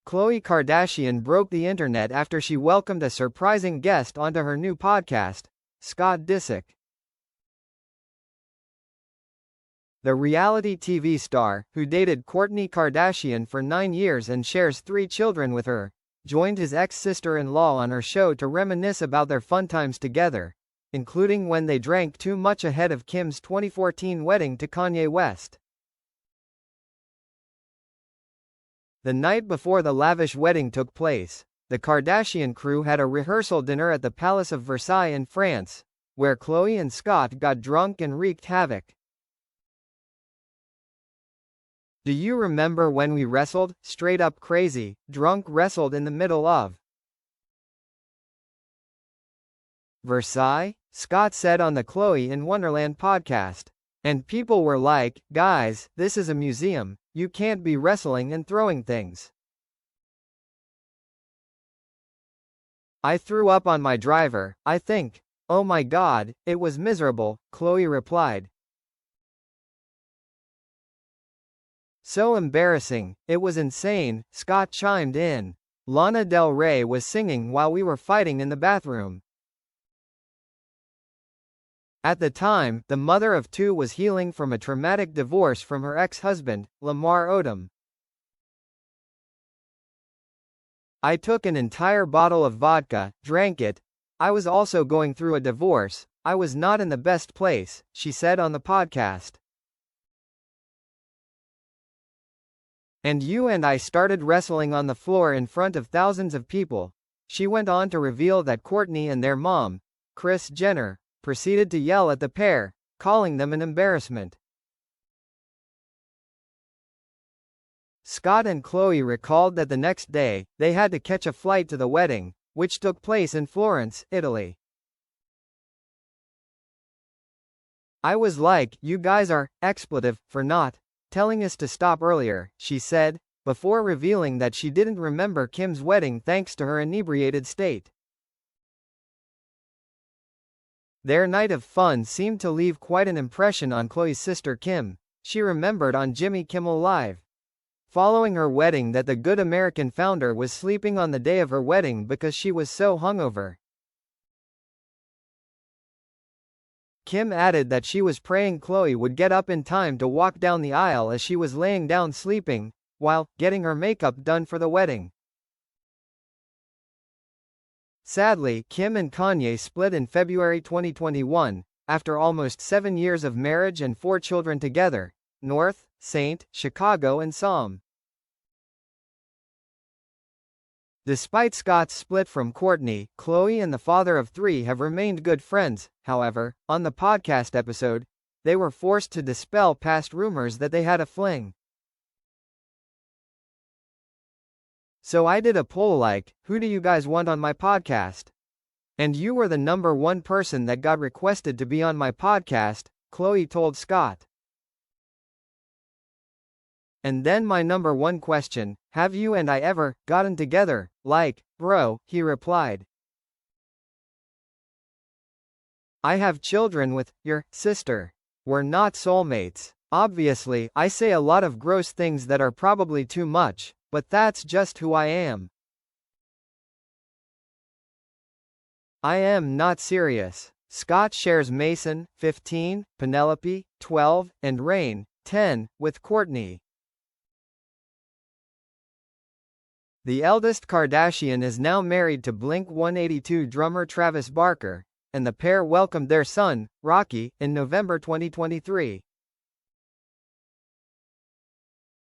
Khloé Kardashian broke the internet after she welcomed a surprising guest onto her new podcast, Scott Disick. The reality TV star, who dated Kourtney Kardashian for 9 years and shares 3 children with her, joined his ex-sister-in-law on her show to reminisce about their fun times together, including when they drank too much ahead of Kim's 2014 wedding to Kanye West. The night before the lavish wedding took place, the Kardashian crew had a rehearsal dinner at the Palace of Versailles in France, where Khloé and Scott got drunk and wreaked havoc. "Do you remember when we wrestled, straight up crazy, drunk wrestled in the middle of Versailles?" Scott said on the Khloé in Wonderland podcast. "And people were like, guys, this is a museum, you can't be wrestling and throwing things. I threw up on my driver, I think. Oh my god, it was miserable," Khloé replied. "So embarrassing, it was insane," Scott chimed in. "Lana Del Rey was singing while we were fighting in the bathroom." At the time, the mother of 2 was healing from a traumatic divorce from her ex-husband, Lamar Odom. "I took an entire bottle of vodka, drank it. I was also going through a divorce. I was not in the best place," she said on the podcast. "And you and I started wrestling on the floor in front of thousands of people." She went on to reveal that Kourtney and their mom, Kris Jenner, proceeded to yell at the pair, calling them an embarrassment. Scott and Khloé recalled that the next day, they had to catch a flight to the wedding, which took place in Florence, Italy. "I was like, you guys are expletive for not telling us to stop earlier," she said, before revealing that she didn't remember Kim's wedding thanks to her inebriated state. Their night of fun seemed to leave quite an impression on Khloé's sister Kim. She remembered on Jimmy Kimmel Live, following her wedding, that the Good American founder was sleeping on the day of her wedding because she was so hungover. Kim added that she was praying Khloé would get up in time to walk down the aisle as she was laying down sleeping, while getting her makeup done for the wedding. Sadly, Kim and Kanye split in February 2021, after almost 7 years of marriage and 4 children together, North, St. Chicago and Psalm. Despite Scott's split from Kourtney, Khloé and the father of 3 have remained good friends. However, on the podcast episode, they were forced to dispel past rumors that they had a fling. "So I did a poll like, who do you guys want on my podcast? And you were the number 1 person that got requested to be on my podcast," Khloé told Scott. "And then my number 1 question, have you and I ever gotten together? Like, bro," he replied. "I have children with your sister. We're not soulmates. Obviously, I say a lot of gross things that are probably too much, but that's just who I am. I am not serious." Scott shares Mason, 15, Penelope, 12, and Rain, 10, with Kourtney. The eldest Kardashian is now married to Blink-182 drummer Travis Barker, and the pair welcomed their son, Rocky, in November 2023.